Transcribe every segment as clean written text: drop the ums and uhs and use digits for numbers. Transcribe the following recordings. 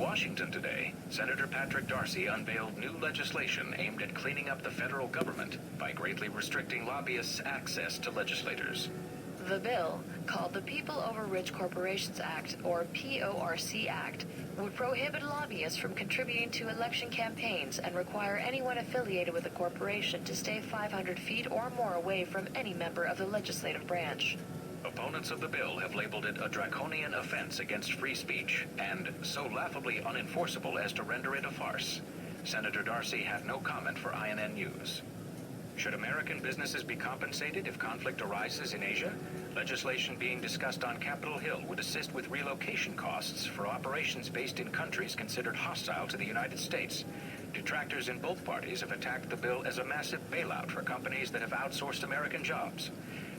Washington today, Senator Patrick Darcy unveiled new legislation aimed at cleaning up the federal government by greatly restricting lobbyists' access to legislators. The bill, called the People Over Rich Corporations Act, or PORC Act, would prohibit lobbyists from contributing to election campaigns and require anyone affiliated with a corporation to stay 500 feet or more away from any member of the legislative branch. Opponents of the bill have labeled it a draconian offense against free speech and so laughably unenforceable as to render it a farce. Senator Darcy had no comment for INN News. Should American businesses be compensated if conflict arises in Asia? Legislation being discussed on Capitol Hill would assist with relocation costs for operations based in countries considered hostile to the United States. Detractors in both parties have attacked the bill as a massive bailout for companies that have outsourced American jobs.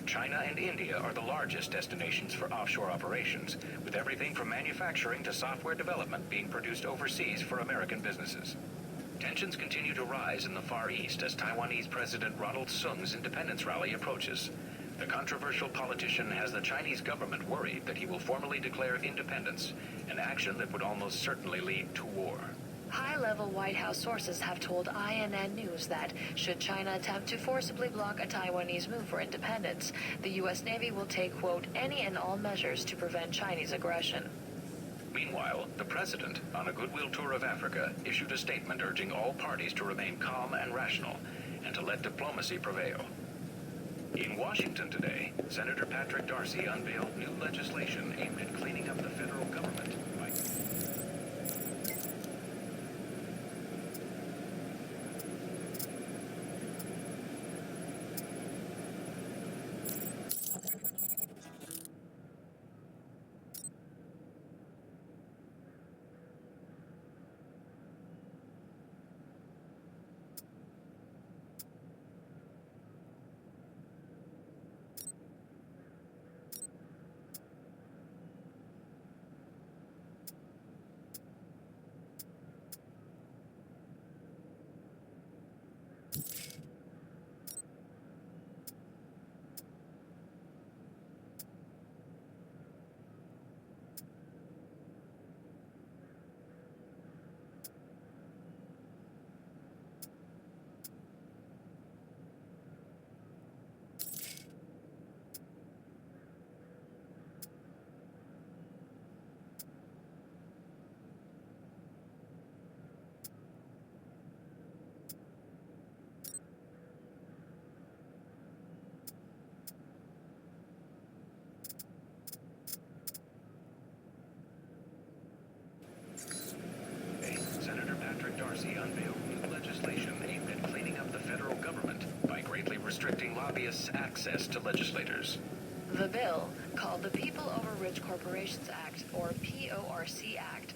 China and India are the largest destinations for offshore operations, with everything from manufacturing to software development being produced overseas for American businesses. Tensions continue to rise in the Far East as Taiwanese President Ronald Sung's independence rally approaches. The controversial politician has the Chinese government worried that he will formally declare independence, an action that would almost certainly lead to war. High-level White House sources have told INN News that, should China attempt to forcibly block a Taiwanese move for independence, the U.S. Navy will take, quote, any and all measures to prevent Chinese aggression. Meanwhile, the president, on a goodwill tour of Africa, issued a statement urging all parties to remain calm and rational and to let diplomacy prevail. In Washington today, Senator Patrick Darcy unveiled new legislation aimed at cleaning up the federal government by... Senator Patrick Darcy unveiled new legislation aimed at cleaning up the federal government by greatly restricting lobbyists' access to legislators. The bill, called the People Over Rich Corporations Act, or PORC Act,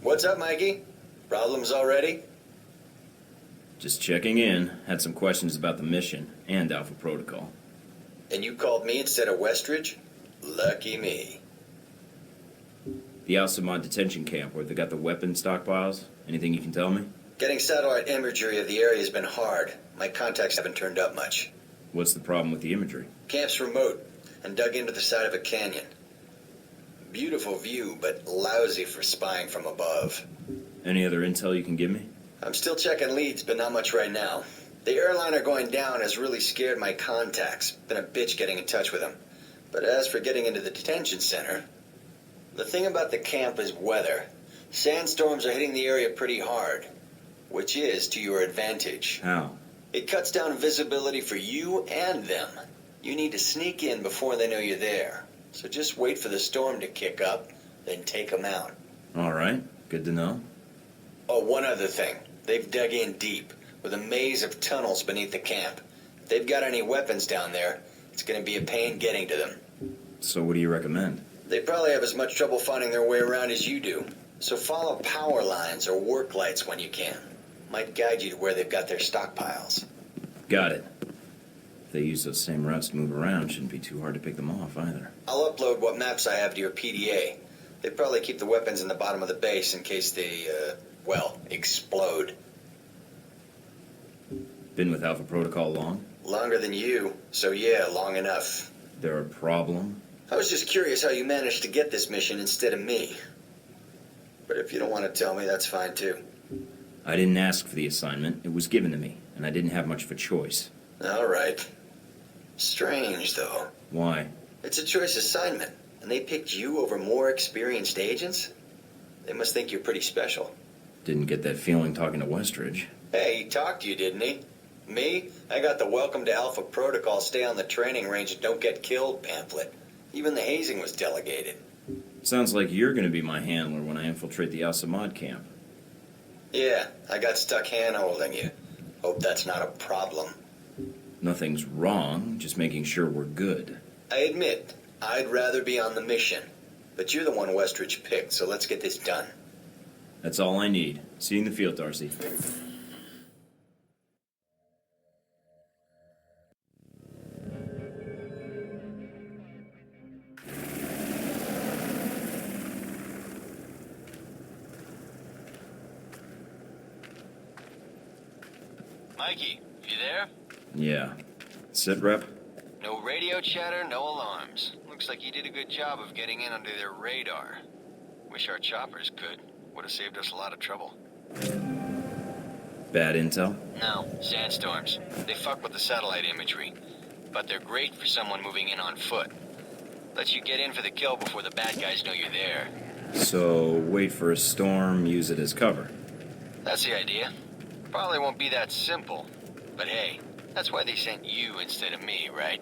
What's up, Mikey? Problems already? Just checking in. Had some questions about the mission and Alpha Protocol. And you called me instead of Westridge? Lucky me. The Al-Samad detention camp where they got the weapon stockpiles. Anything you can tell me? Getting satellite imagery of the area has been hard. My contacts haven't turned up much. What's the problem with the imagery? Camp's remote and dug into the side of a canyon. Beautiful view, but lousy for spying from above. Any other intel you can give me? I'm still checking leads, but not much right now. The airliner going down has really scared my contacts. Been a bitch getting in touch with them. But as for getting into the detention center, the thing about the camp is weather. Sandstorms are hitting the area pretty hard, which is to your advantage. How? It cuts down visibility for you and them. You need to sneak in before they know you're there. So just wait for the storm to kick up, then take them out. All right. Good to know. Oh, one other thing. They've dug in deep, with a maze of tunnels beneath the camp. If they've got any weapons down there, it's going to be a pain getting to them. So what do you recommend? They probably have as much trouble finding their way around as you do. So follow power lines or work lights when you can. Might guide you to where they've got their stockpiles. Got it. If they use those same routes to move around, shouldn't be too hard to pick them off either. I'll upload what maps I have to your PDA. They probably keep the weapons in the bottom of the base in case they, explode. Been with Alpha Protocol long? Longer than you, so yeah, long enough. There a problem? I was just curious how you managed to get this mission instead of me. But if you don't want to tell me, that's fine too. I didn't ask for the assignment. It was given to me, and I didn't have much of a choice. All right. Strange, though. Why? It's a choice assignment, and they picked you over more experienced agents? They must think you're pretty special. Didn't get that feeling talking to Westridge. Hey, he talked to you, didn't he? Me? I got the Welcome to Alpha Protocol, stay on the training range and don't get killed pamphlet. Even the hazing was delegated. Sounds like you're gonna be my handler when I infiltrate the Al Samad camp. Yeah, I got stuck hand-holding you. Hope that's not a problem. Nothing's wrong, just making sure we're good. I admit, I'd rather be on the mission. But you're the one Westridge picked, so let's get this done. That's all I need. See you in the field, Darcy. Mikey, you there? Yeah. Sit rep? No radio chatter, no alarms. Looks like you did a good job of getting in under their radar. Wish our choppers could. Would have saved us a lot of trouble. Bad intel? No, sandstorms. They fuck with the satellite imagery. But they're great for someone moving in on foot. Lets you get in for the kill before the bad guys know you're there. So, wait for a storm, use it as cover. That's the idea. Probably won't be that simple. But hey, that's why they sent you instead of me, right?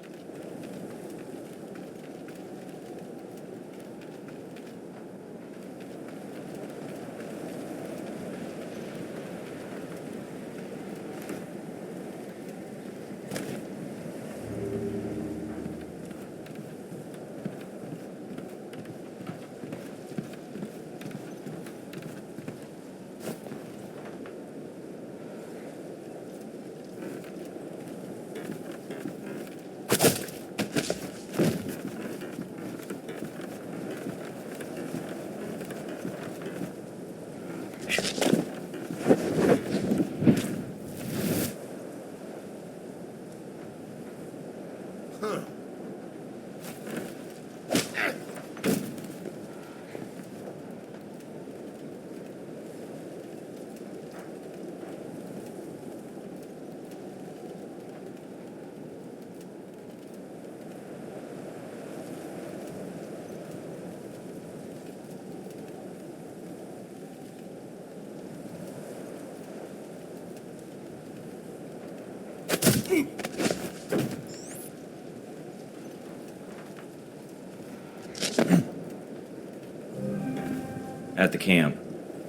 At the camp.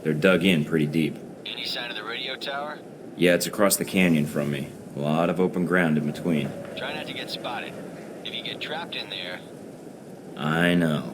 They're dug in pretty deep. Any sign of the radio tower? Yeah, it's across the canyon from me. A lot of open ground in between. Try not to get spotted. If you get trapped in there... I know.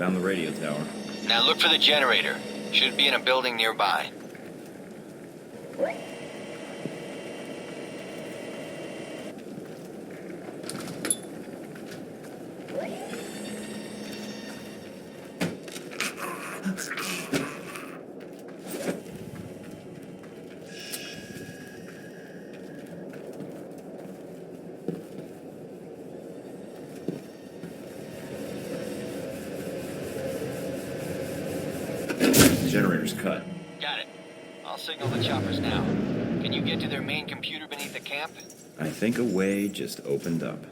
Found the radio tower. Now look for the generator. Should be in a building nearby. The generator's cut. Got it. I'll signal the choppers now. Can you get to their main computer beneath the camp? I think a way just opened up.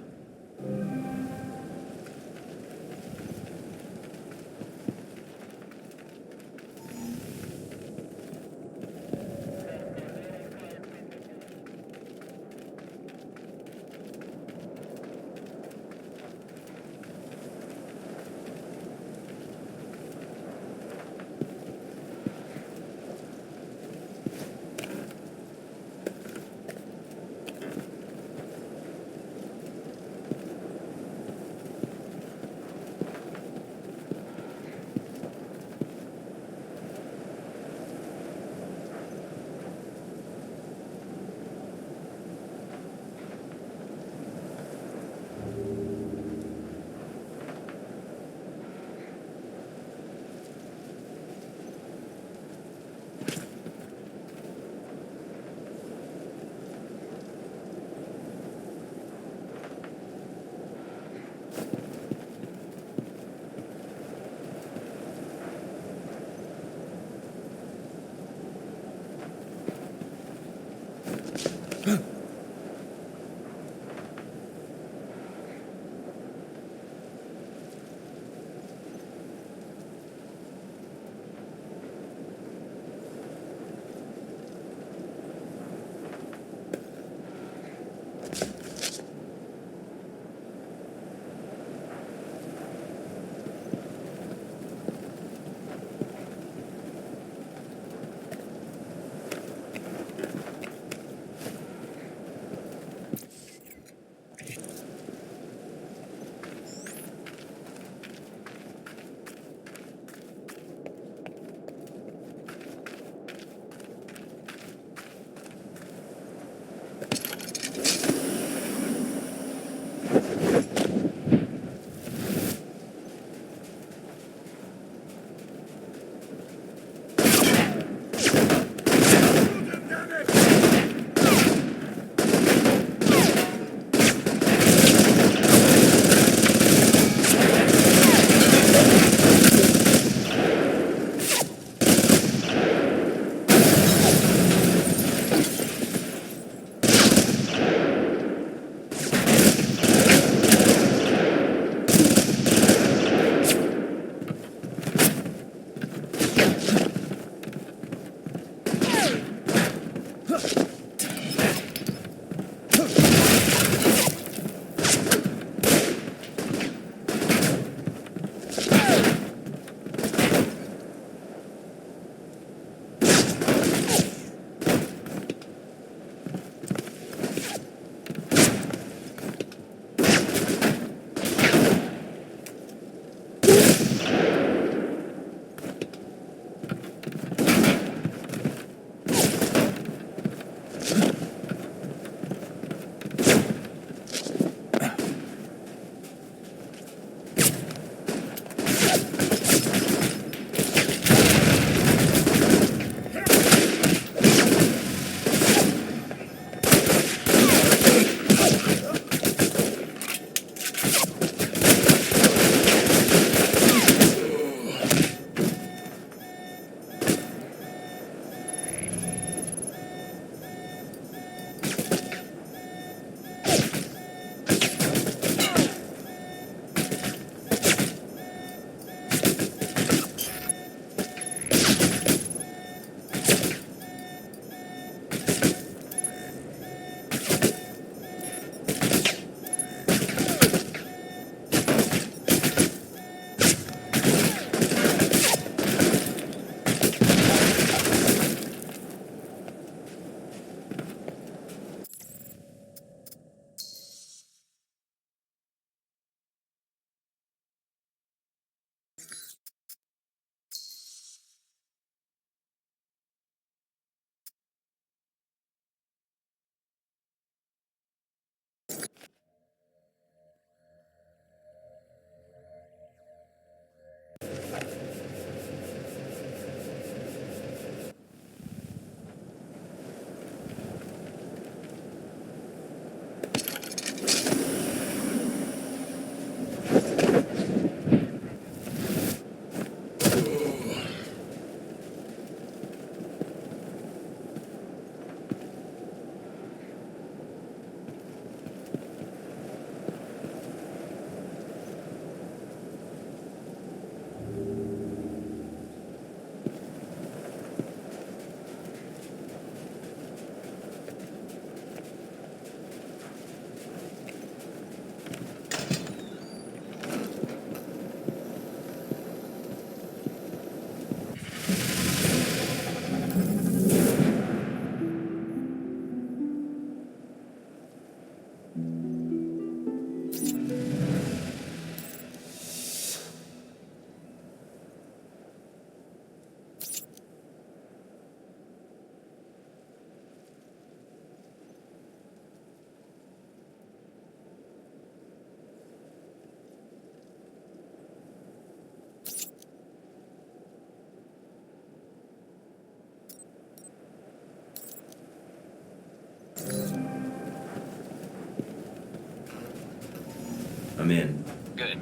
I'm in. Good.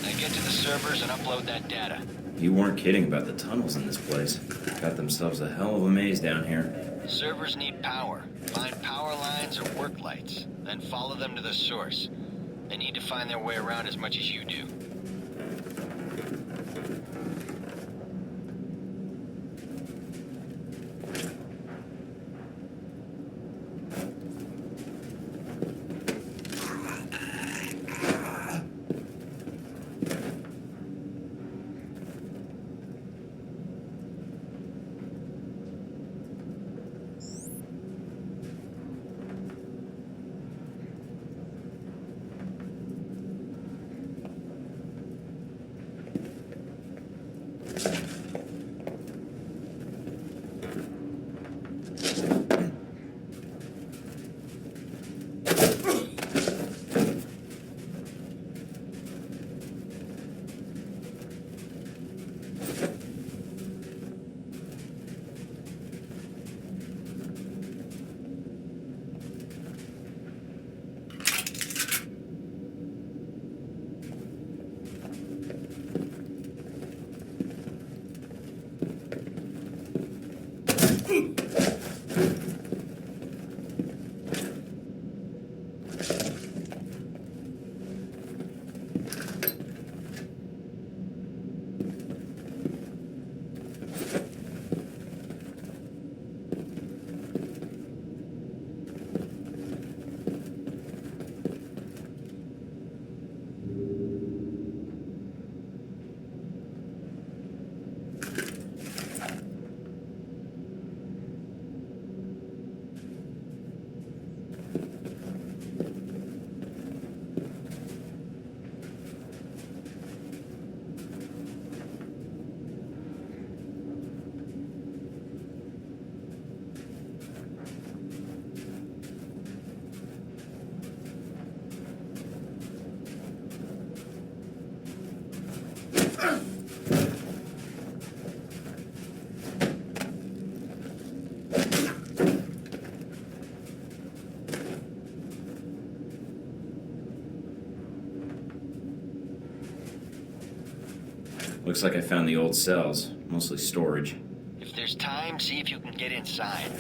Now get to the servers and upload that data. You weren't kidding about the tunnels in this place. Got themselves a hell of a maze down here. Servers need power. Find power lines or work lights, then follow them to the source. They need to find their way around as much as you do. Looks like I found the old cells, mostly storage. If there's time, see if you can get inside.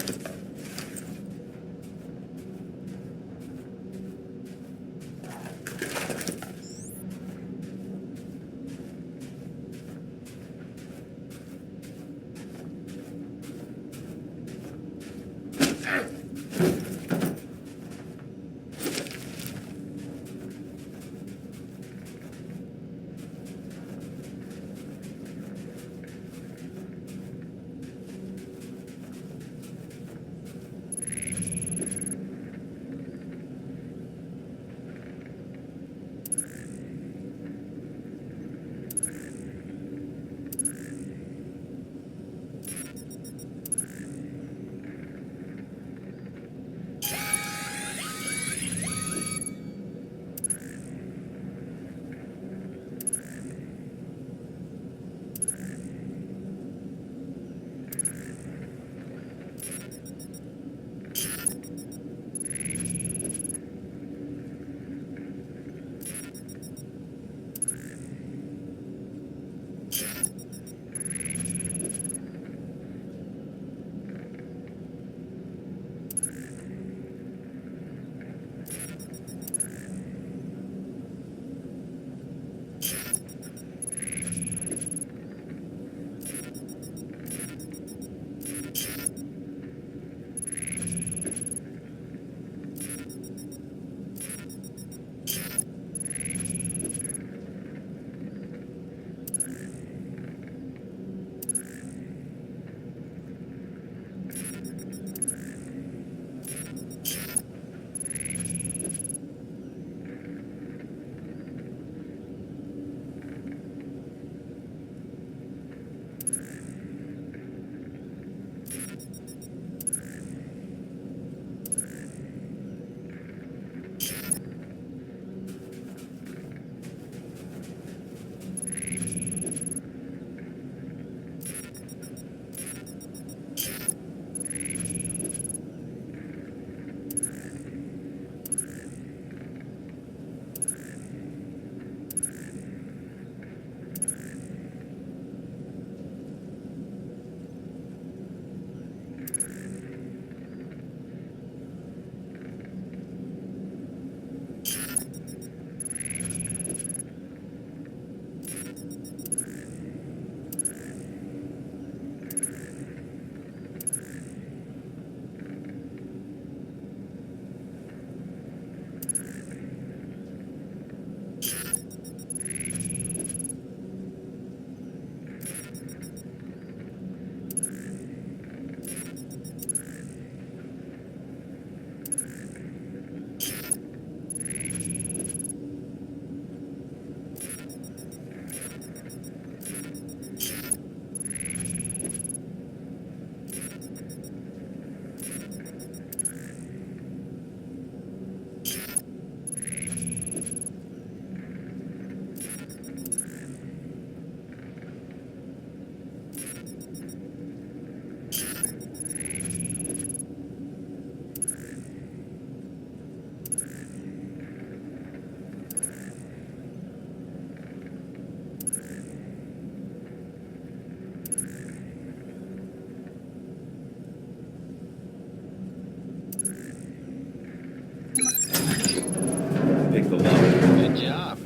Pick the lock. Good job.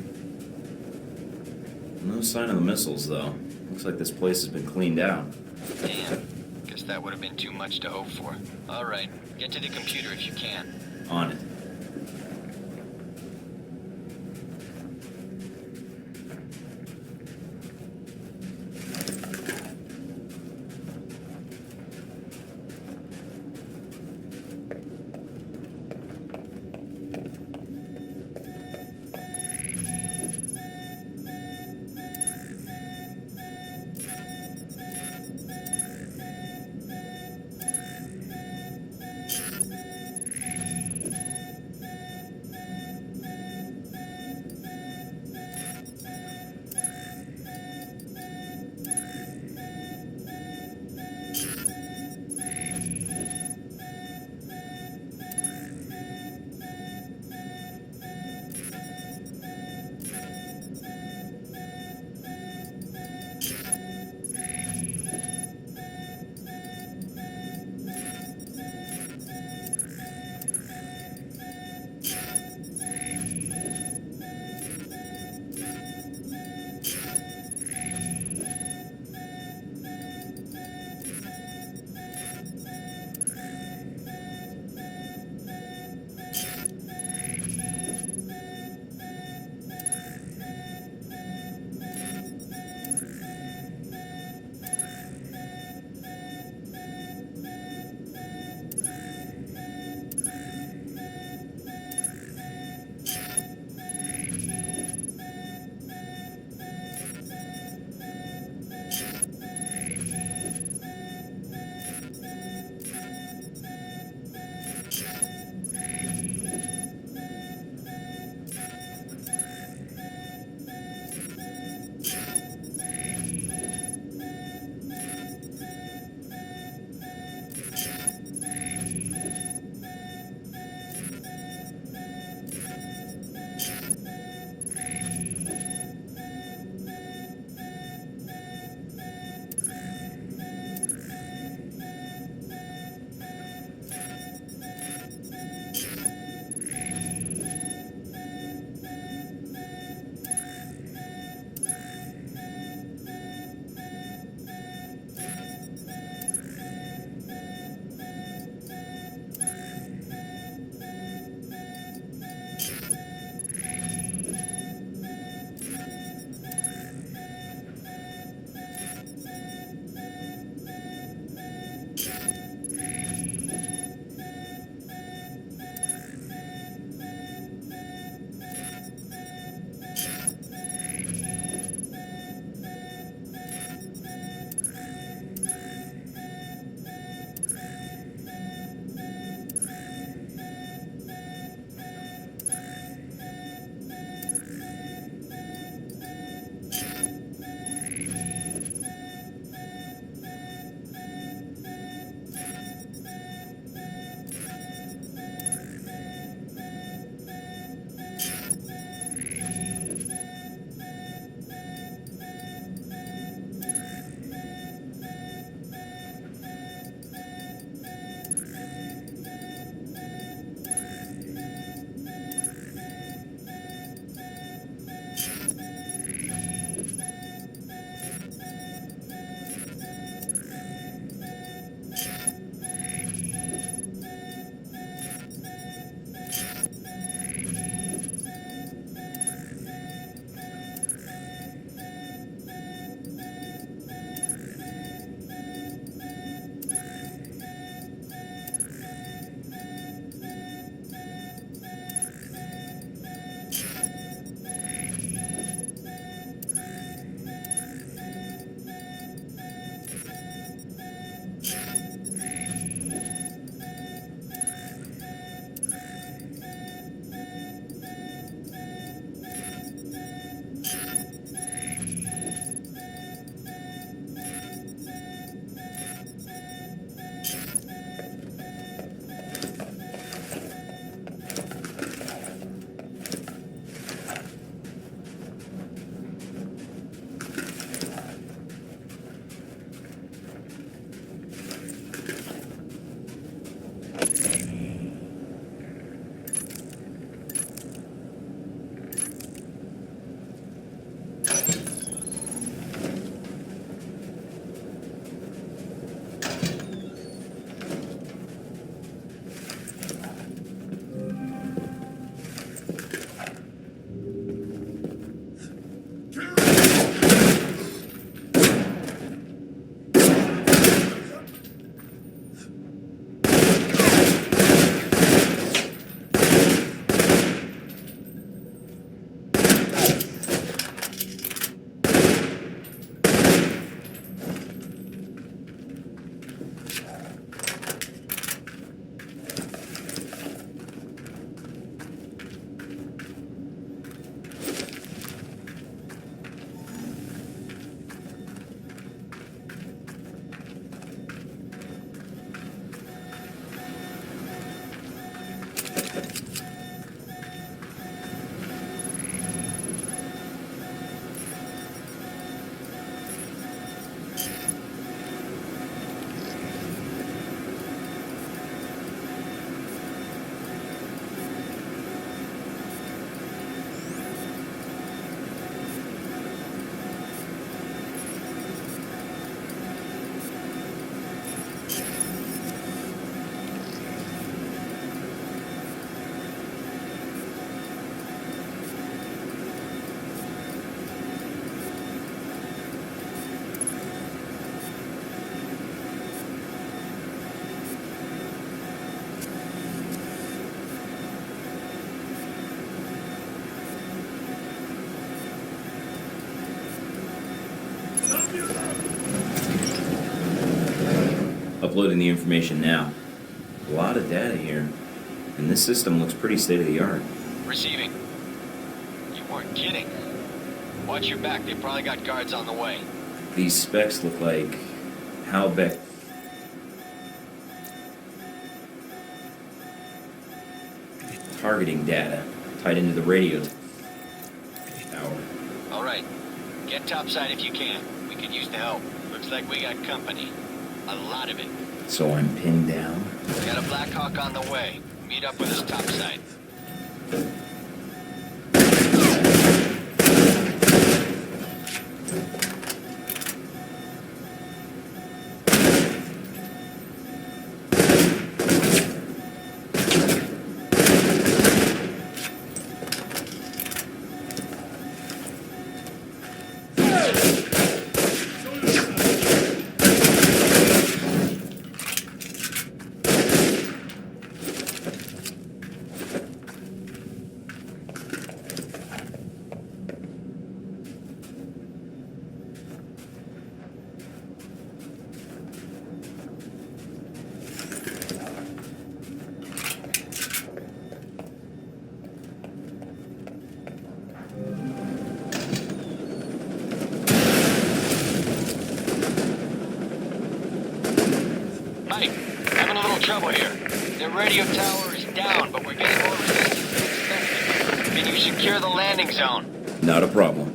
No sign of the missiles, though. Looks like this place has been cleaned out. Damn. Guess that would have been too much to hope for. All right, get to the computer if you can. On it. uploading the information now. A lot of data here. And this system looks pretty state-of-the-art. Receiving. You weren't kidding. Watch your back. They probably got guards on the way. These specs look like Hal Beck. Targeting data tied into the radio tower. All right. Get topside if you can. We could use the help. Looks like we got company. A lot of it. So I'm pinned down. Got a Black Hawk on the way. Meet up with us topside. Mike, having a little trouble here. The radio tower is down, but we're getting more resistance than expected. Can you secure the landing zone? Not a problem.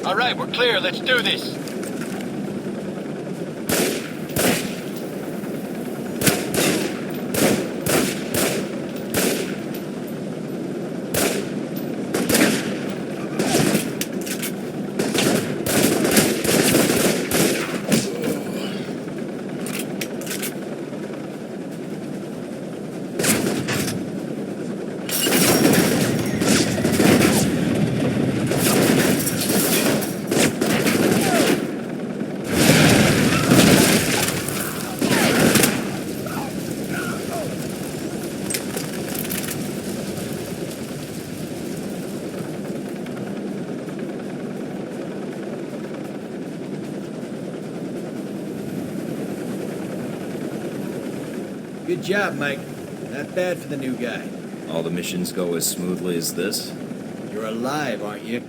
All right, we're clear. Let's do this. Good job, Mike. Not bad for the new guy. All the missions go as smoothly as this? You're alive, aren't you?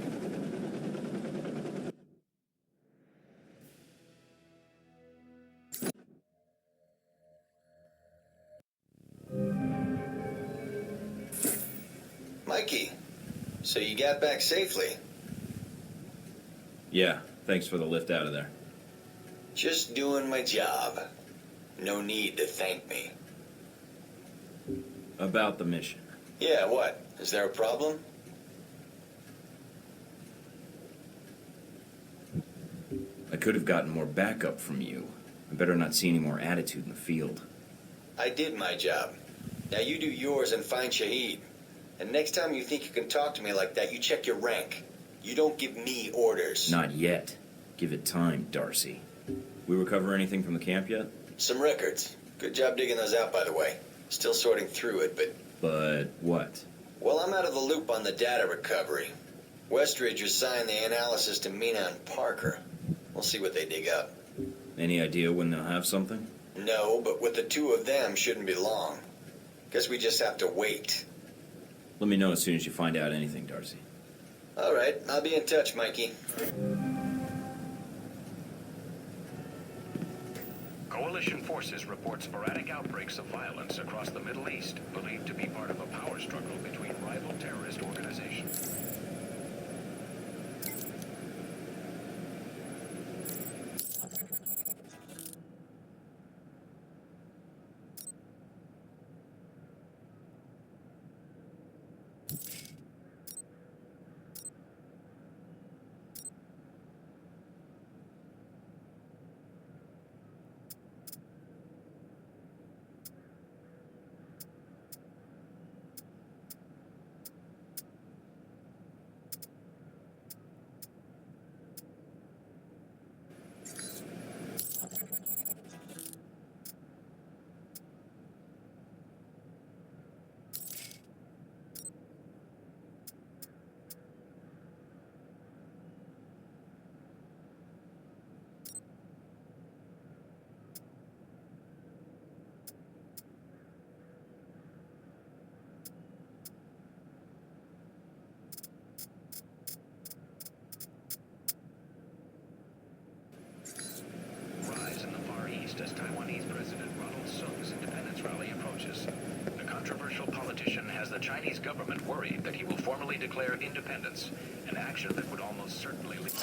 Mikey, so you got back safely? Yeah, thanks for the lift out of there. Just doing my job. No need to thank me. About the mission. Yeah, what? Is there a problem? I could have gotten more backup from you. I better not see any more attitude in the field. I did my job. Now you do yours and find Shahid. And next time you think you can talk to me like that, you check your rank. You don't give me orders. Not yet. Give it time, Darcy. We recover anything from the camp yet? Some records. Good job digging those out, by the way. Still sorting through it, but... But what? Well, I'm out of the loop on the data recovery. Westridge assigned the analysis to Mina and Parker. We'll see what they dig up. Any idea when they'll have something? No, but with the two of them, shouldn't be long. Guess we just have to wait. Let me know as soon as you find out anything, Darcy. All right, I'll be in touch, Mikey. Coalition forces report sporadic outbreaks of violence across the Middle East, believed to be part of a power struggle between rival terrorist organizations. Rise in the Far East as Taiwanese President Ronald Sung's independence rally approaches. The controversial politician has the Chinese government worried that he will formally declare independence, an action that would almost certainly lead...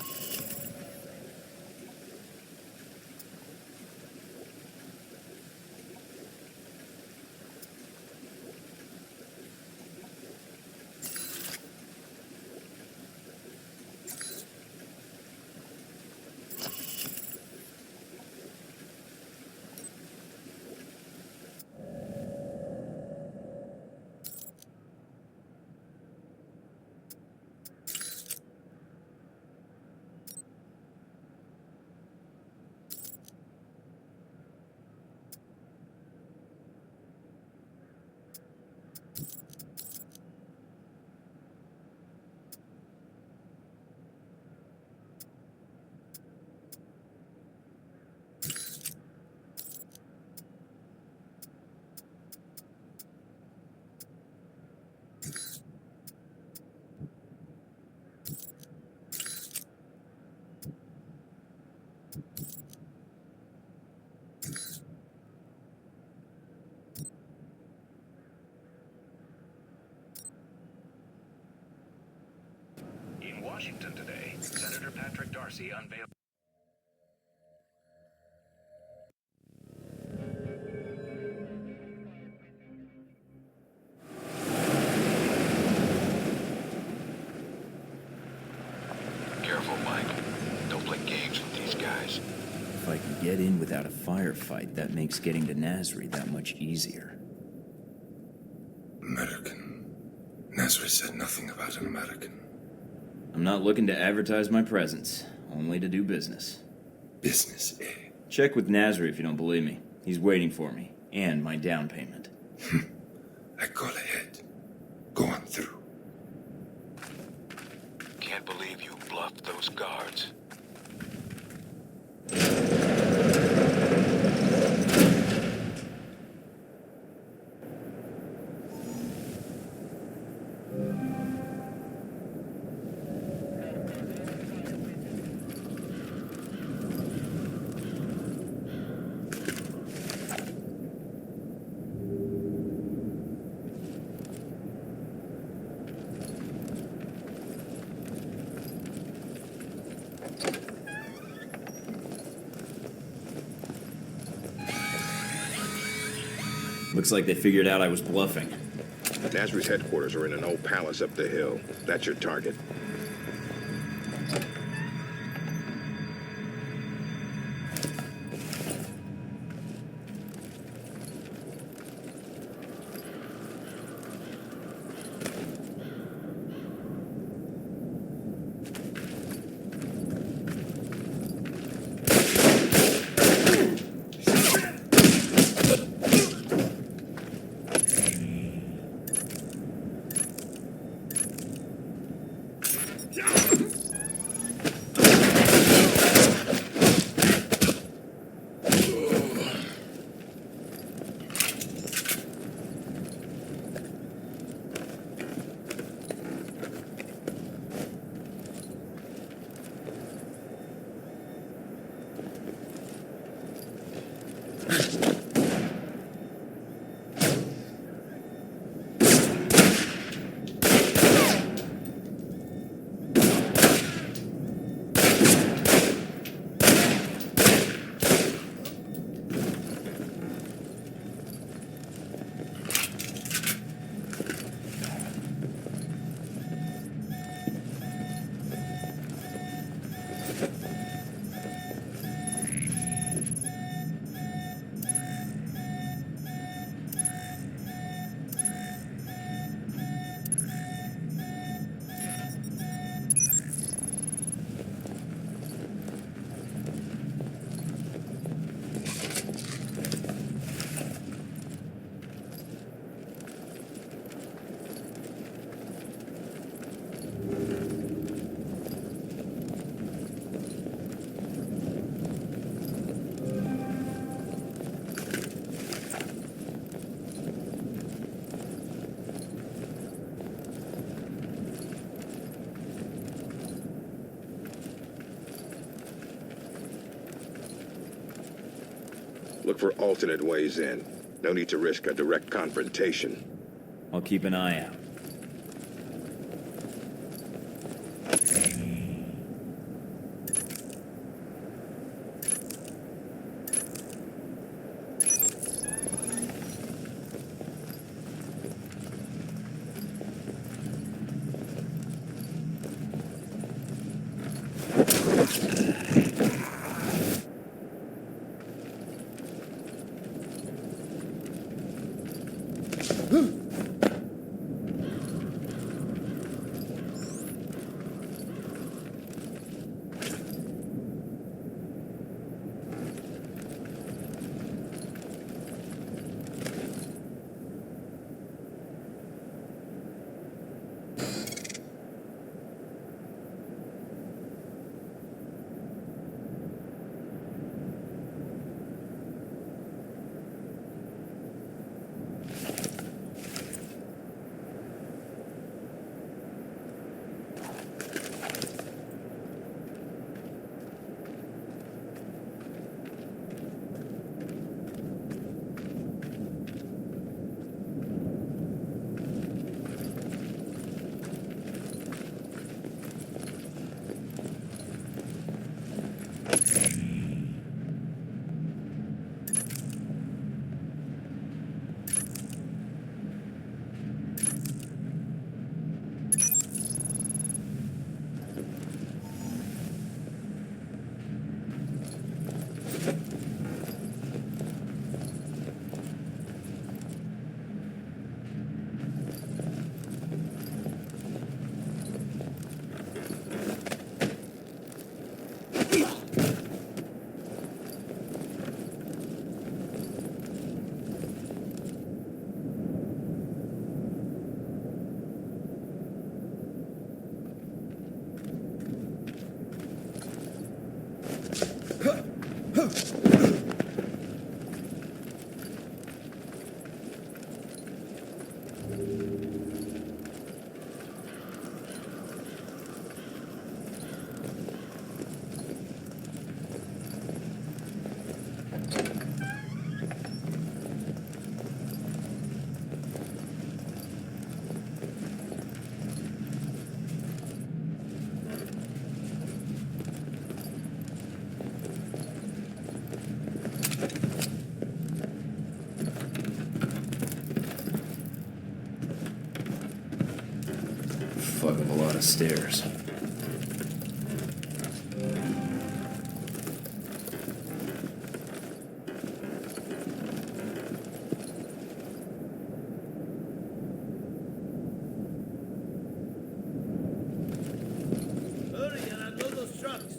In Washington today, Senator Patrick Darcy unveiled... Careful, Mike. Don't play games with these guys. If I can get in without a firefight, that makes getting to Nasri that much easier. American. Nasri said nothing about an American. I'm not looking to advertise my presence, only to do business. Business, eh? Check with Nasri if you don't believe me. He's waiting for me, and my down payment. I call ahead. Go on through. Can't believe you bluffed those guards. Looks like they figured out I was bluffing. Nasri's headquarters are in an old palace up the hill. That's your target. Look for alternate ways in. No need to risk a direct confrontation. I'll keep an eye out. lot of stairs. Hurry and unload those trucks.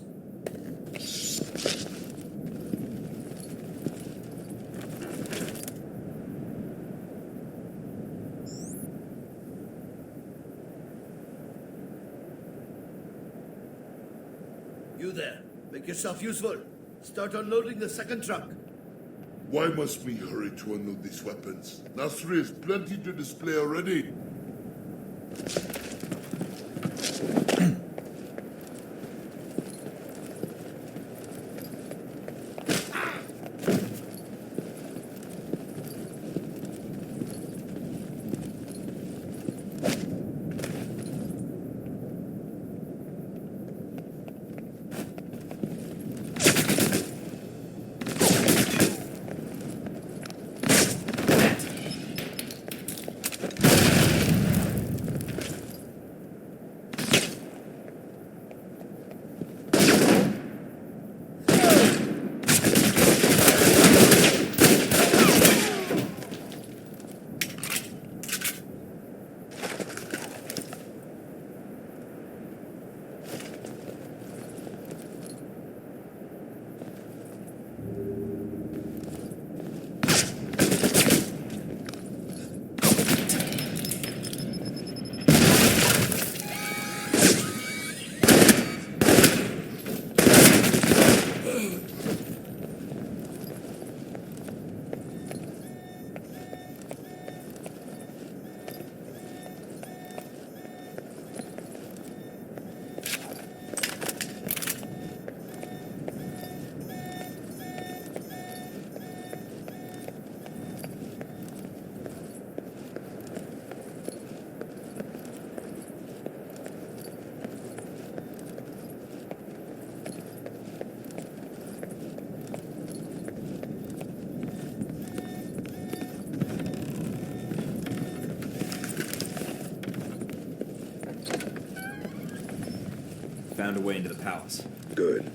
You there. Make yourself useful. Start unloading the second truck. Why must we hurry to unload these weapons? Nasri has plenty to display already. Found a way into the palace. Good.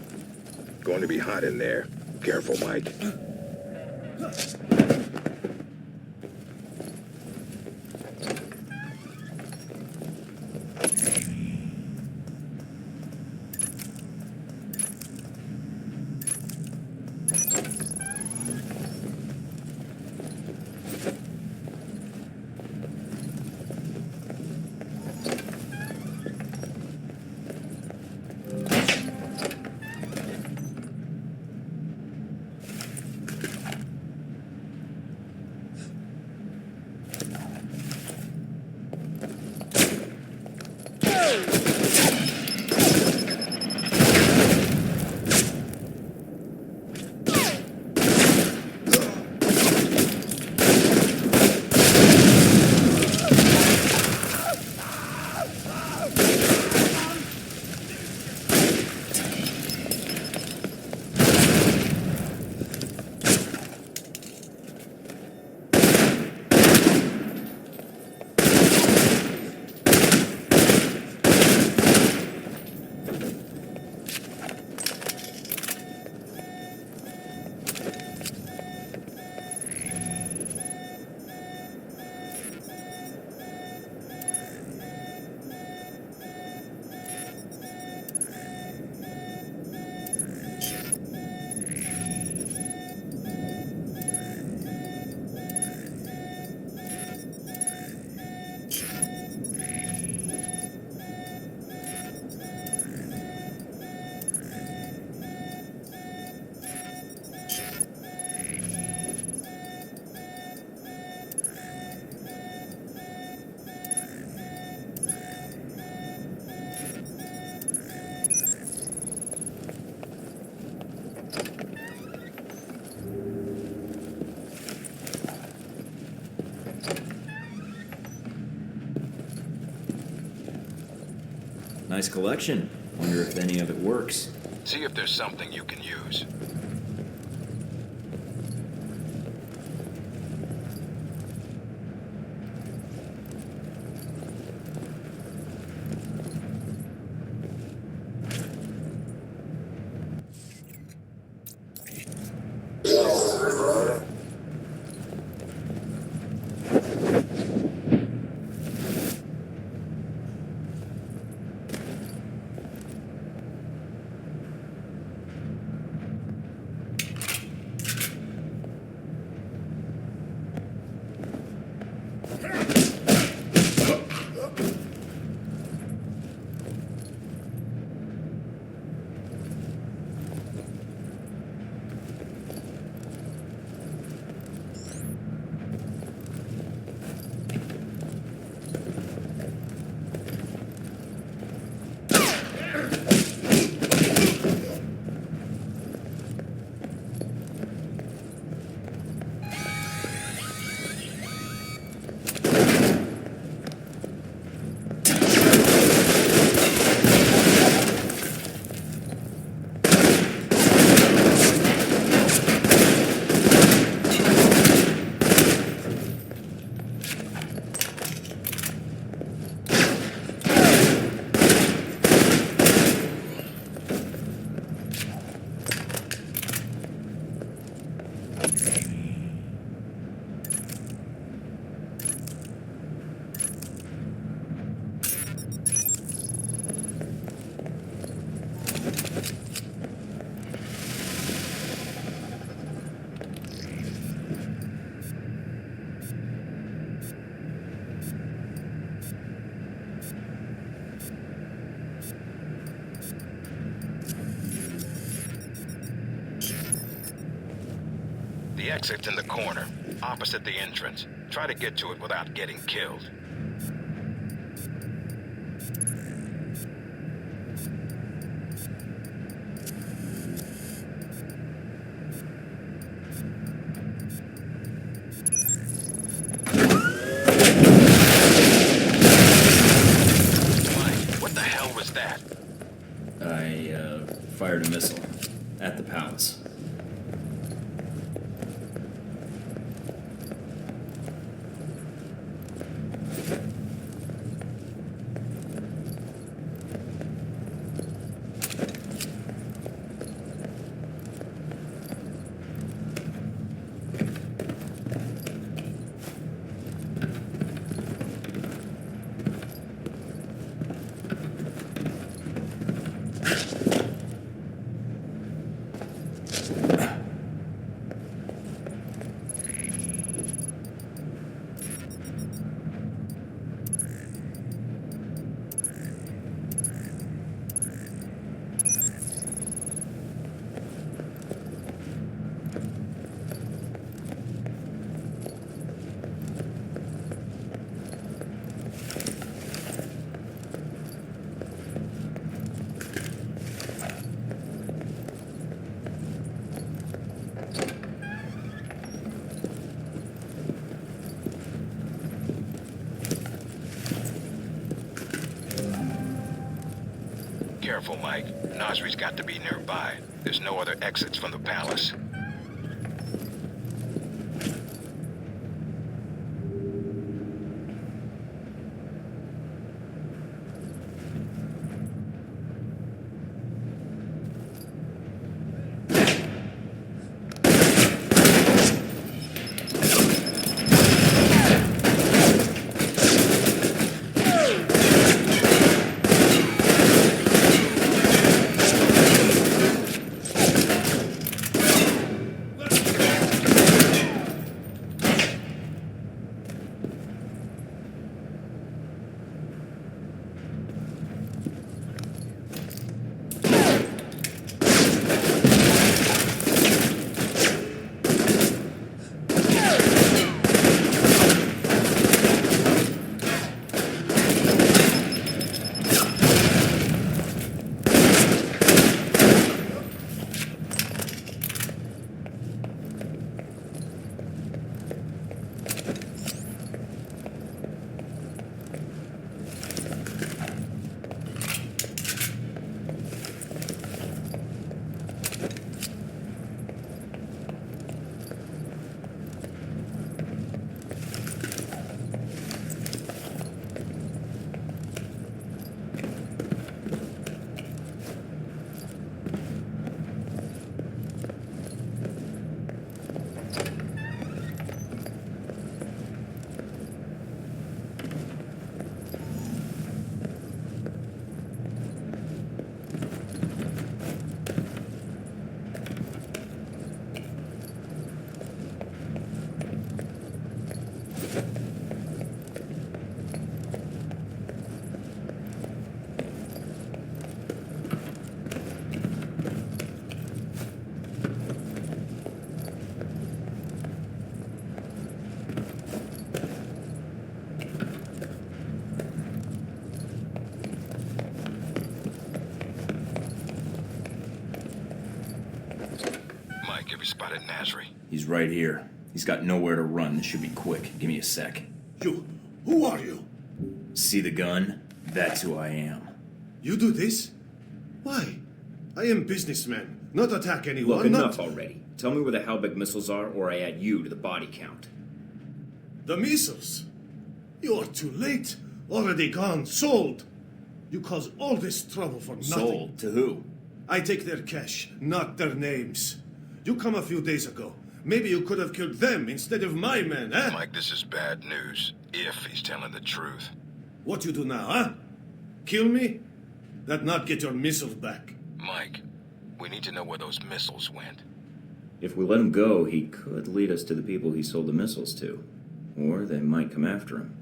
Going to be hot in there. Careful, Mike. Nice collection. Wonder if any of it works. See if there's something you can use. The exit's in the corner, opposite the entrance. Try to get to it without getting killed. Mike, what the hell was that? I fired a missile at the palace. Careful, Mike. Nasri's got to be nearby. There's no other exits from the palace. Have you spotted Nasri? He's right here. He's got nowhere to run. This should be quick. Give me a sec. Who are you? See the gun? That's who I am. You do this? Why? I am businessman, not attack anyone. Look, enough already. Tell me where the Halbig missiles are, or I add you to the body count. The missiles? You are too late. Already gone. Sold. You cause all this trouble for nothing. Sold? To who? I take their cash, not their names. You come a few days ago. Maybe you could have killed them instead of my men, eh? Mike, this is bad news. If he's telling the truth. What you do now, huh? Kill me? That not get your missiles back. Mike, we need to know where those missiles went. If we let him go, he could lead us to the people he sold the missiles to. Or they might come after him.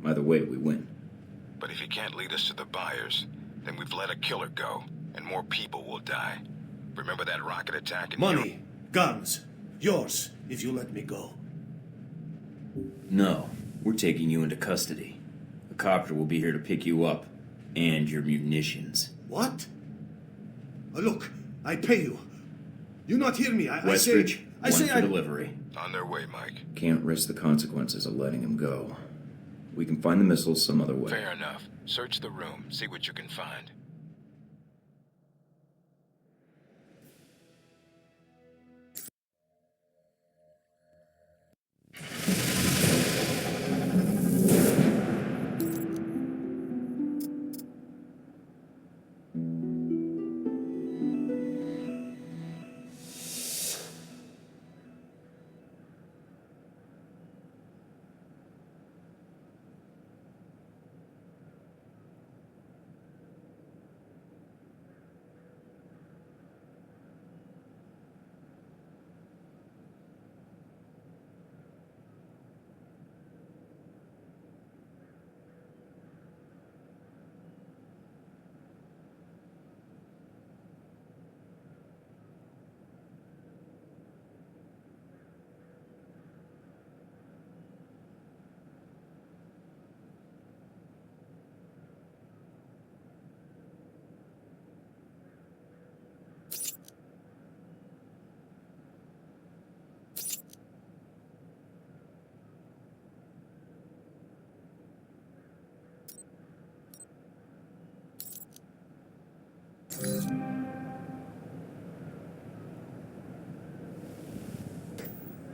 Either way, we win. But if he can't lead us to the buyers, then we've let a killer go, and more people will die. Remember that rocket attack in Money, guns. Yours, if you let me go. No, we're taking you into custody. A copter will be here to pick you up, and your munitions. What? Look, I pay you. You not hear me? I Westridge, I say for delivery. On their way, Mike. Can't risk the consequences of letting him go. We can find the missiles some other way. Fair enough. Search the room. See what you can find.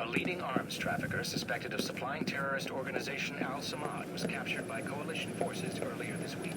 A leading arms trafficker suspected of supplying terrorist organization Al-Samad was captured by coalition forces earlier this week.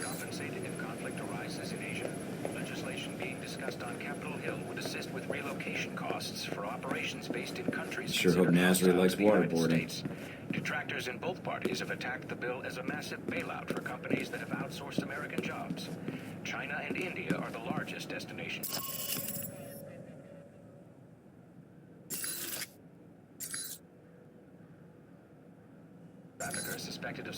Compensating if conflict arises in Asia. Legislation being discussed on Capitol Hill would assist with relocation costs for operations based in countries Sure hope considered Nasri hostile likes to the United waterboarding. States. Detractors in both parties have attacked the bill as a massive bailout for companies that have outsourced American jobs. China and India are the largest destinations. Trafficker suspected of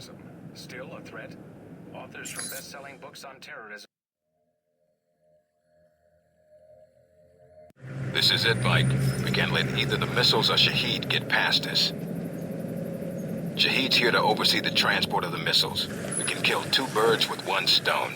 terrorism still a threat? Authors from best-selling books on terrorism. This is it, Mike. We can't let either the missiles or Shahid get past us. Shahid's here to oversee the transport of the missiles. We can kill 2 birds with 1 stone.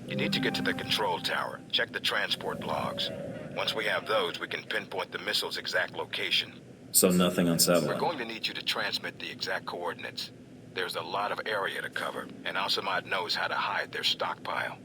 You need to get to the control tower. Check the transport logs. Once we have those, we can pinpoint the missile's exact location. So nothing on We're satellite. going to need you to transmit the exact coordinates. There's a lot of area to cover, and Al-Samad knows how to hide their stockpile.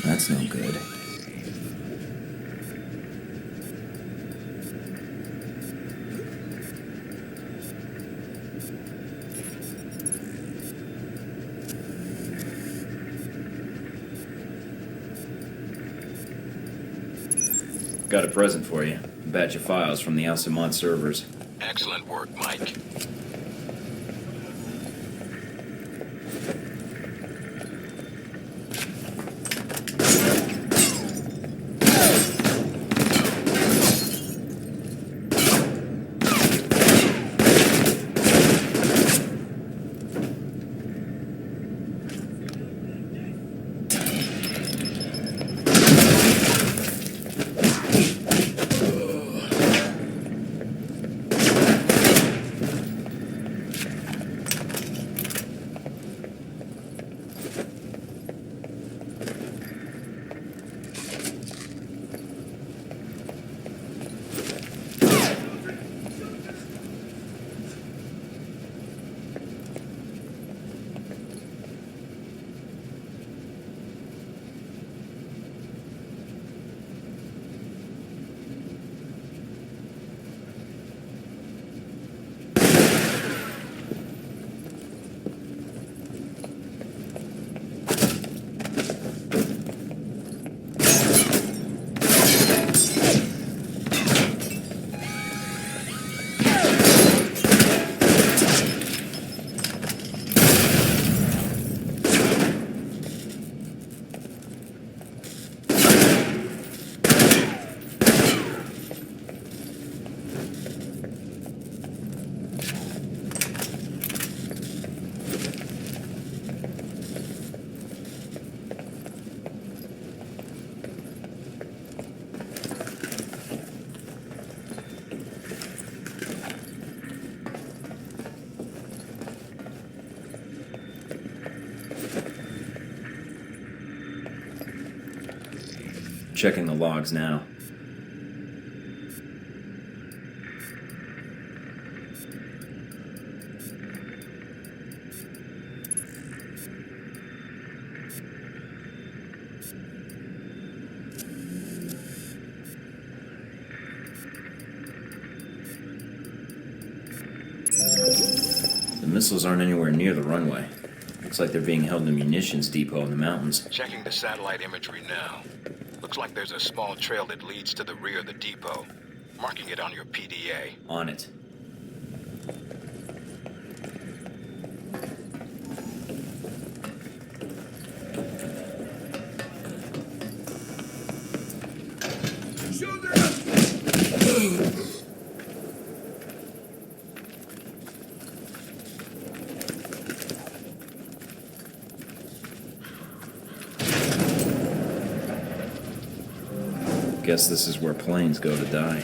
That's no good. Got a present for you. A batch of files from the Al-Samad servers. Excellent work, Mike. Checking the logs now. The missiles aren't anywhere near the runway. Looks like they're being held in a munitions depot in the mountains. Checking the satellite imagery now. Looks like there's a small trail that leads to the rear of the depot. Marking it on your PDA. On it. Guess this is where planes go to die.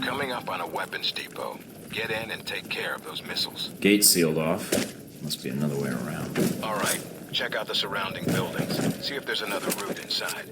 Coming up on a weapons depot. Get in and take care of those missiles. Gate sealed off. Must be another way around. All right. Check out the surrounding buildings. See if there's another route inside.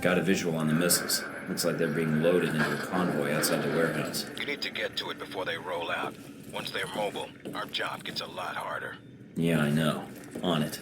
Got a visual on the missiles. Looks like they're being loaded into a convoy outside the warehouse. You need to get to it before they roll out. Once they're mobile, our job gets a lot harder. Yeah, I know. On it.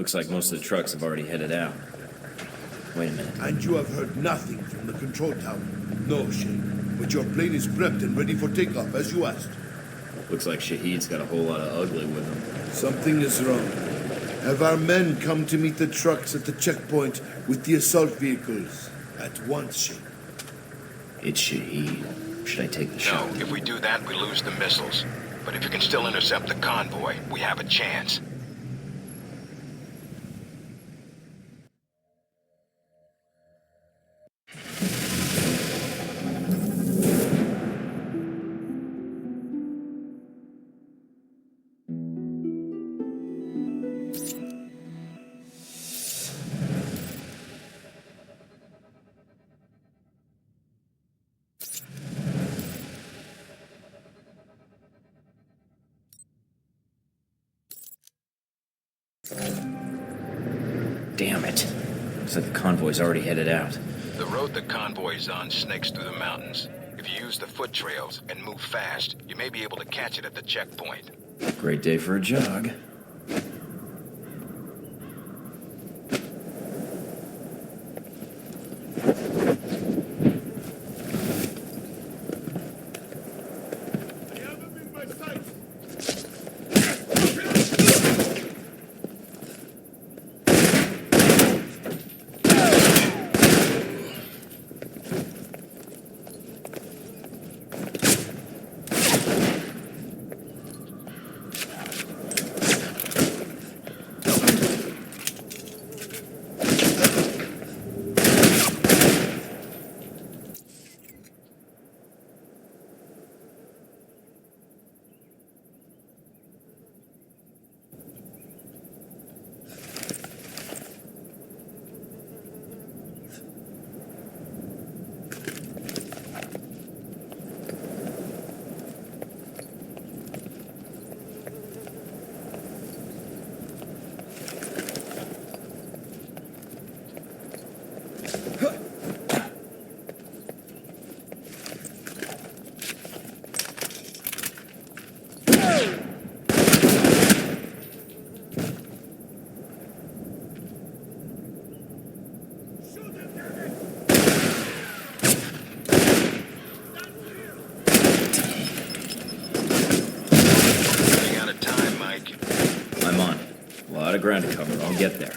Looks like most of the trucks have already headed out. Wait a minute. And you have heard nothing from the control tower? No, Shane. But your plane is prepped and ready for takeoff, as you asked. Looks like Shahid's got a whole lot of ugly with him. Something is wrong. Have our men come to meet the trucks at the checkpoint with the assault vehicles? At once, Shane. It's Shahid. Should I take the shot? No, if we do that, we lose the missiles. But if you can still intercept the convoy, we have a chance. Damn it. Looks like the convoy's already headed out. The road the convoy's on snakes through the mountains. If you use the foot trails and move fast, you may be able to catch it at the checkpoint. Great day for a jog. ground cover. I'll get there.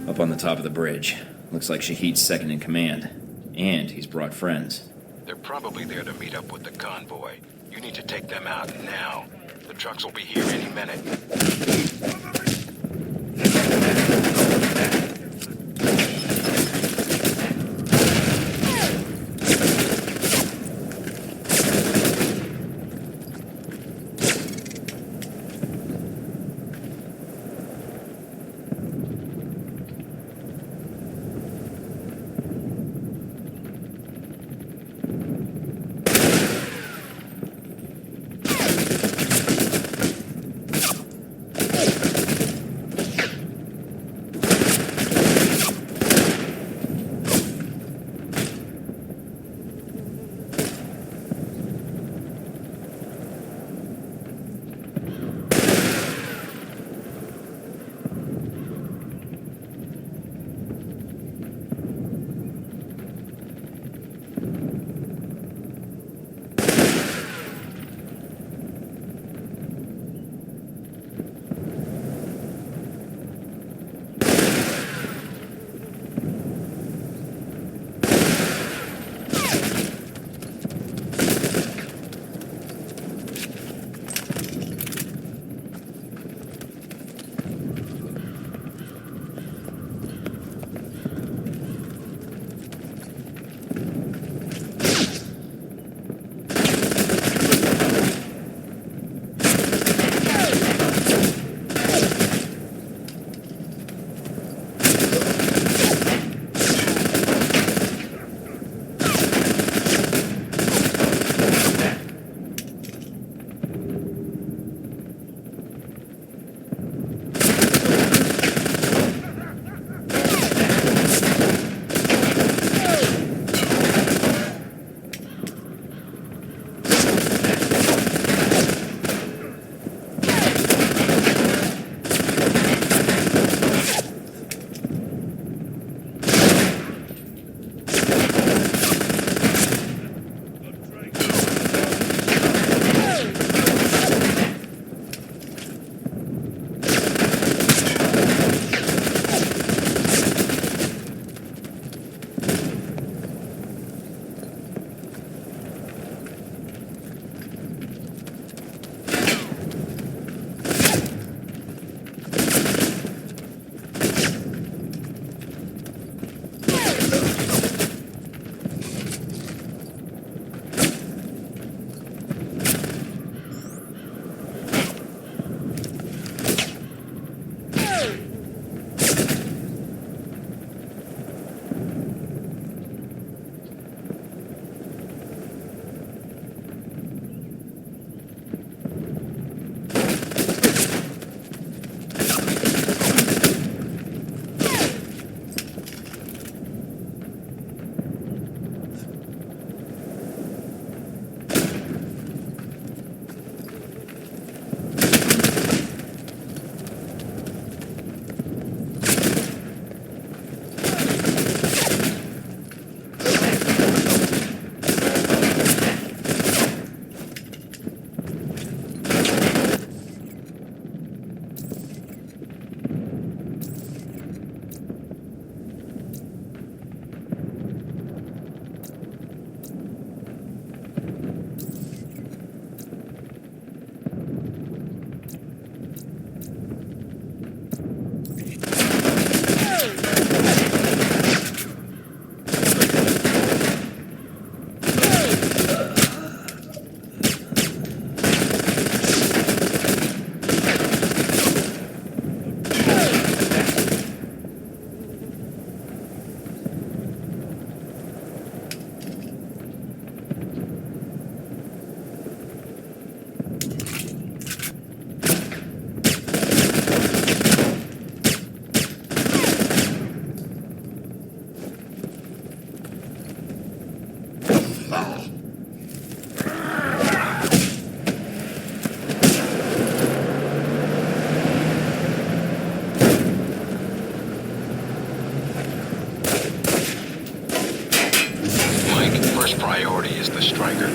Up on the top of the bridge. Looks like Shahid's second in command. And he's brought friends. They're probably there to meet up with the convoy. You need to take them out now. The trucks will be here any minute. first priority is the striker.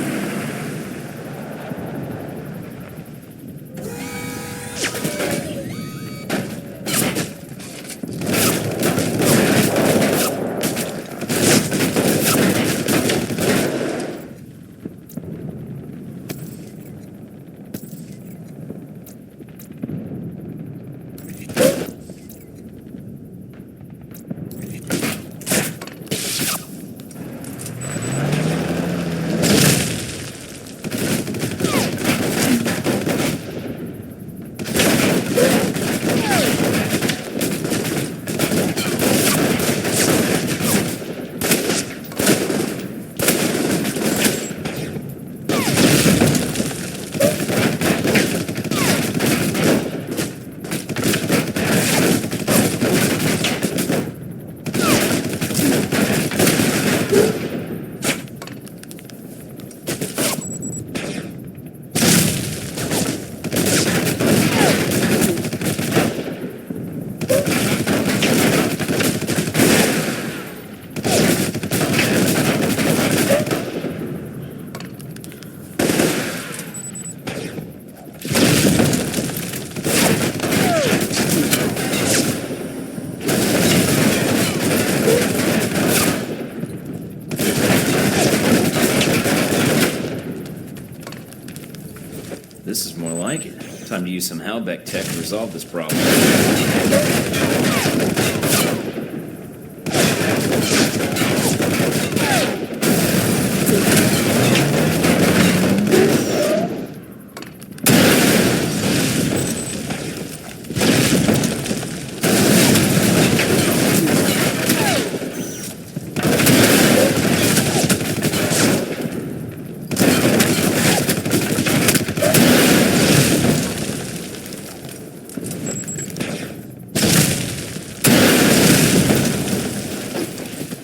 This is more like it. Time to use some Halbeck tech to resolve this problem.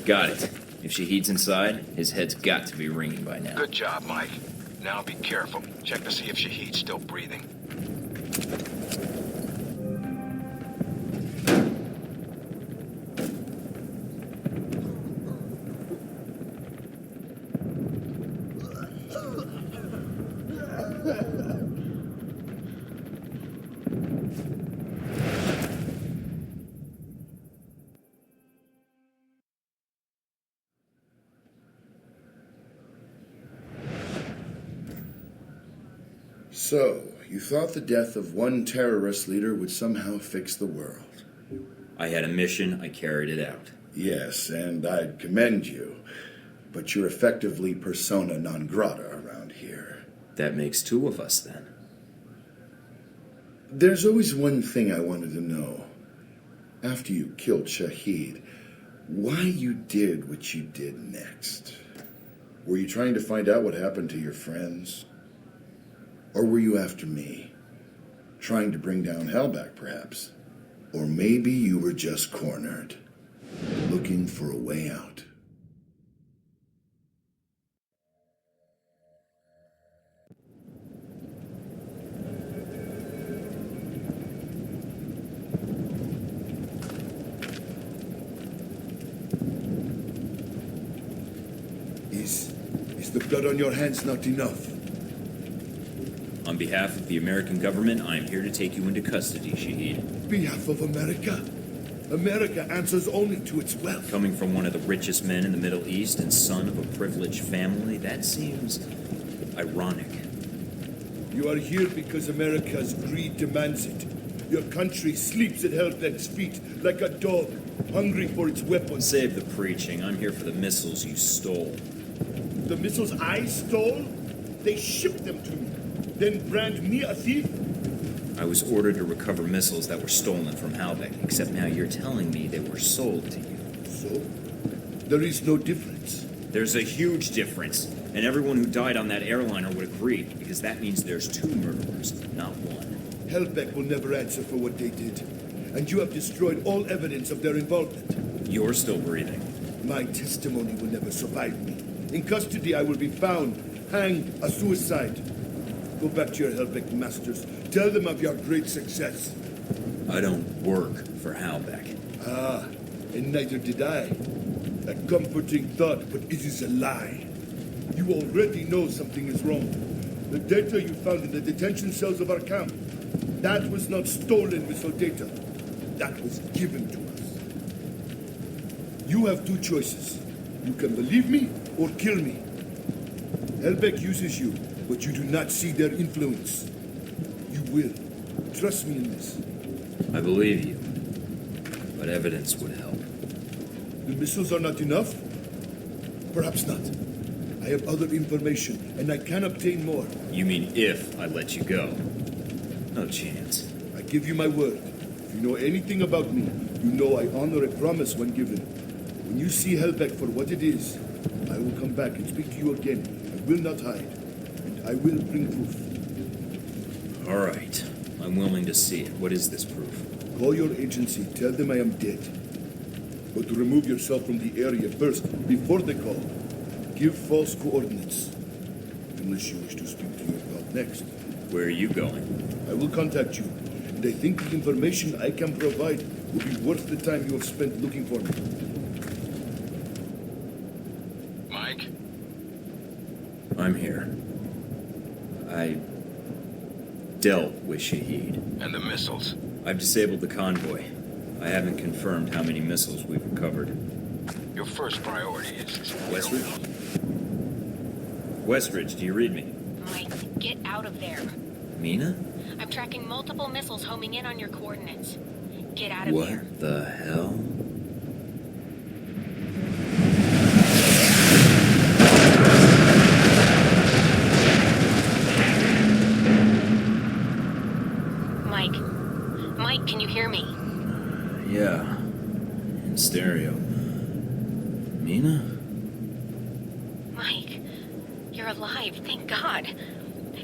Got it. If Shahid's inside, his head's got to be ringing by now. Good job, Mike. Now be careful. Check to see if Shahid's still breathing. So, you thought the death of one terrorist leader would somehow fix the world? I had a mission, I carried it out. Yes, and I'd commend you. But you're effectively persona non grata around here. That makes two of us, then. There's always one thing I wanted to know. After you killed Shahid, why you did what you did next? Were you trying to find out what happened to your friends? Or were you after me? Trying to bring down Halbeck, perhaps? Or maybe you were just cornered, looking for a way out. Is the blood on your hands not enough? On behalf of the American government, I am here to take you into custody, Shahid. Behalf of America? America answers only to its wealth. Coming from one of the richest men in the Middle East and son of a privileged family, that seems ironic. You are here because America's greed demands it. Your country sleeps at Halbeck's feet like a dog, hungry for its weapons. Save the preaching. I'm here for the missiles you stole. The missiles I stole? They shipped them to me. Then brand me a thief? I was ordered to recover missiles that were stolen from Halbeck, except now you're telling me they were sold to you. So? There is no difference. There's a huge difference, and everyone who died on that airliner would agree, because that means there's two murderers, not one. Halbeck will never answer for what they did, and you have destroyed all evidence of their involvement. You're still breathing. My testimony will never survive me. In custody, I will be found, hanged, a suicide. Go back to your Halbeck masters. Tell them of your great success. I don't work for Halbeck. Ah, and neither did I. A comforting thought, but it is a lie. You already know something is wrong. The data you found in the detention cells of our camp, that was not stolen missile data. That was given to us. You have two choices. You can believe me or kill me. Helbeck uses you, but you do not see their influence. You will. Trust me in this. I believe you, but evidence would help. The missiles are not enough? Perhaps not. I have other information, and I can obtain more. You mean if I let you go? No chance. I give you my word. If you know anything about me, you know I honor a promise when given. When you see Helbeck for what it is, I will come back and speak to you again. I will not hide, and I will bring proof. All right. I'm willing to see it. What is this proof? Call your agency. Tell them I am dead. But remove yourself from the area first, before the call. Give false coordinates. Unless you wish to speak to your pal next. Where are you going? I will contact you, and I think the information I can provide will be worth the time you have spent looking for me. Mike? I'm here. I dealt with Shahid. And the missiles. I've disabled the convoy. I haven't confirmed how many missiles we've recovered. Your first priority is... Westridge? Westridge, do you read me? Mike, get out of there. Mina? I'm tracking multiple missiles homing in on your coordinates. Get out of What here. the hell? Mike, can you hear me? Yeah. In stereo. Mina? Mike, you're alive, thank God.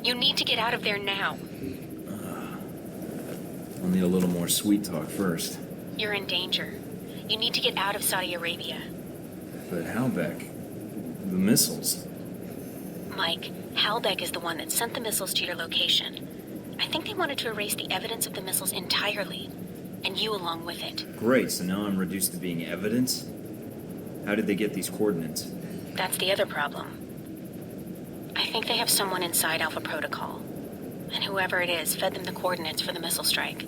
You need to get out of there now. I'll need a little more sweet talk first. You're in danger. You need to get out of Saudi Arabia. But Halbeck... the missiles... Mike, Halbeck is the one that sent the missiles to your location. I think they wanted to erase the evidence of the missiles entirely, and you along with it. Great, so now I'm reduced to being evidence? How did they get these coordinates? That's the other problem. I think they have someone inside Alpha Protocol, and whoever it is fed them the coordinates for the missile strike.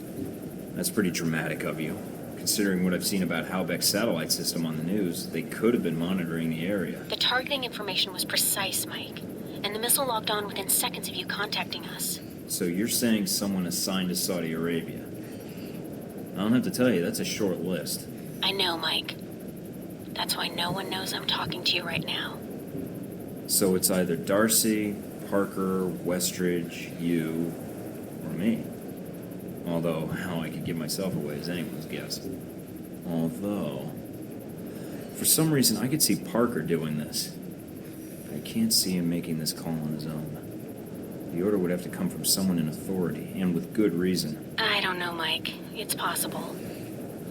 That's pretty dramatic of you. Considering what I've seen about Halbeck's satellite system on the news, they could have been monitoring the area. The targeting information was precise, Mike, and the missile logged on within seconds of you contacting us. So you're saying someone assigned to Saudi Arabia? I don't have to tell you, that's a short list. I know, Mike. That's why no one knows I'm talking to you right now. So it's either Darcy, Parker, Westridge, you, or me. Although, how I could give myself away is anyone's guess. Although, for some reason I could see Parker doing this. I can't see him making this call on his own. The order would have to come from someone in authority, and with good reason. I don't know, Mike. It's possible.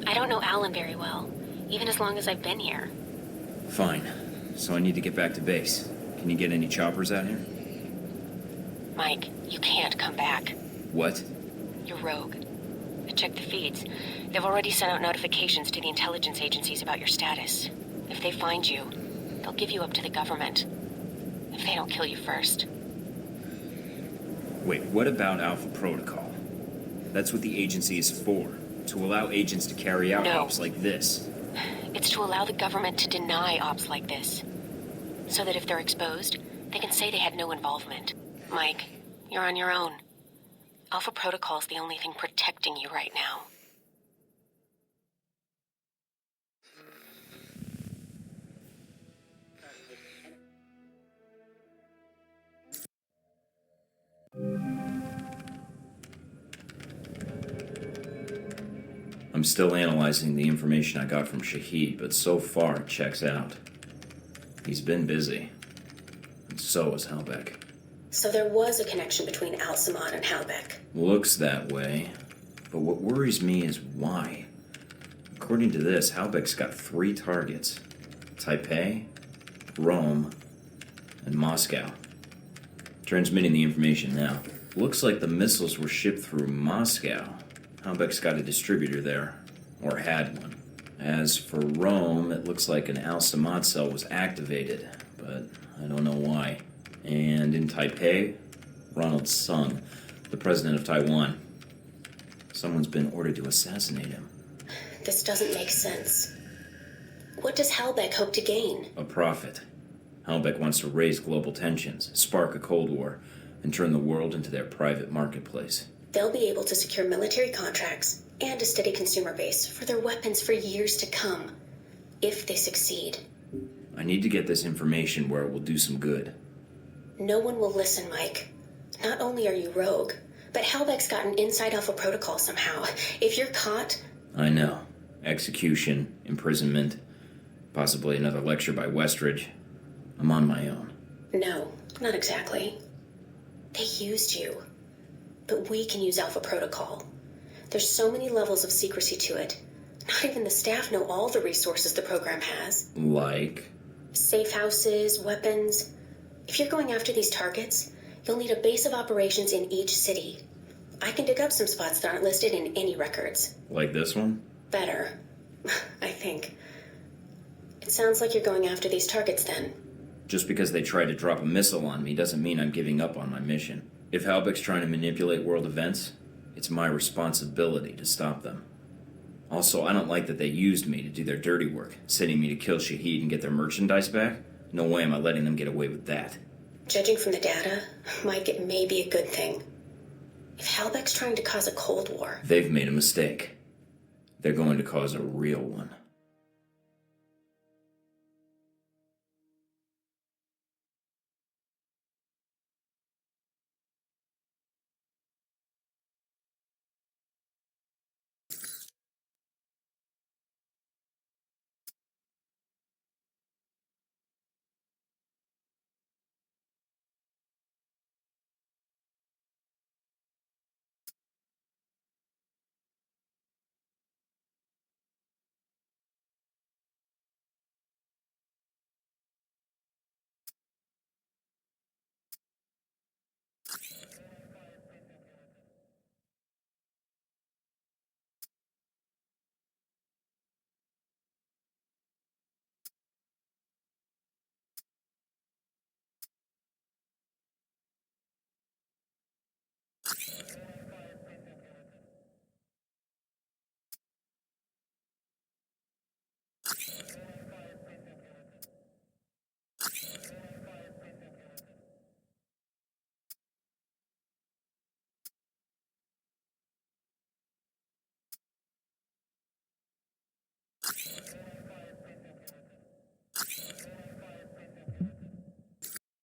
I don't know Alan very well, even as long as I've been here. Fine. So I need to get back to base. Can you get any choppers out here? Mike, you can't come back. What? You're rogue. I checked the feeds. They've already sent out notifications to the intelligence agencies about your status. If they find you, they'll give you up to the government. If they don't kill you first. Wait, what about Alpha Protocol? That's what the agency is for. To allow agents to carry out ops like this. It's to allow the government to deny ops like this. So that if they're exposed, they can say they had no involvement. Mike, you're on your own. Alpha Protocol's the only thing protecting you right now. I'm still analyzing the information I got from Shahid, but so far it checks out. He's been busy. And so has Halbeck. So there was a connection between Al-Samad and Halbeck. Looks that way. But what worries me is why. According to this, Halbeck's got 3 targets. Taipei, Rome, and Moscow. Transmitting the information now. Looks like the missiles were shipped through Moscow. Halbeck's got a distributor there. Or had one. As for Rome, it looks like an Al-Samad cell was activated. but I don't know why. And in Taipei, Ronald Sung, the president of Taiwan. Someone's been ordered to assassinate him. This doesn't make sense. What does Halbeck hope to gain? A profit. Halbeck wants to raise global tensions, spark a Cold War, and turn the world into their private marketplace. They'll be able to secure military contracts and a steady consumer base for their weapons for years to come, if they succeed. I need to get this information where it will do some good. No one will listen, Mike. Not only are you rogue, but Halbeck's got an inside Alpha protocol somehow. If you're caught... I know. Execution, imprisonment, possibly another lecture by Westridge. I'm on my own. No, not exactly. They used you. But we can use Alpha Protocol. There's so many levels of secrecy to it. Not even the staff know all the resources the program has. Like? Safe houses, weapons. If you're going after these targets, you'll need a base of operations in each city. I can dig up some spots that aren't listed in any records. Like this one? Better, I think. It sounds like you're going after these targets then. Just because they try to drop a missile on me doesn't mean I'm giving up on my mission. If Halbeck's trying to manipulate world events, it's my responsibility to stop them. Also, I don't like that they used me to do their dirty work, sending me to kill Shaheed and get their merchandise back. No way am I letting them get away with that. Judging from the data, Mike, it may be a good thing. If Halbeck's trying to cause a Cold War... They've made a mistake. They're going to cause a real one.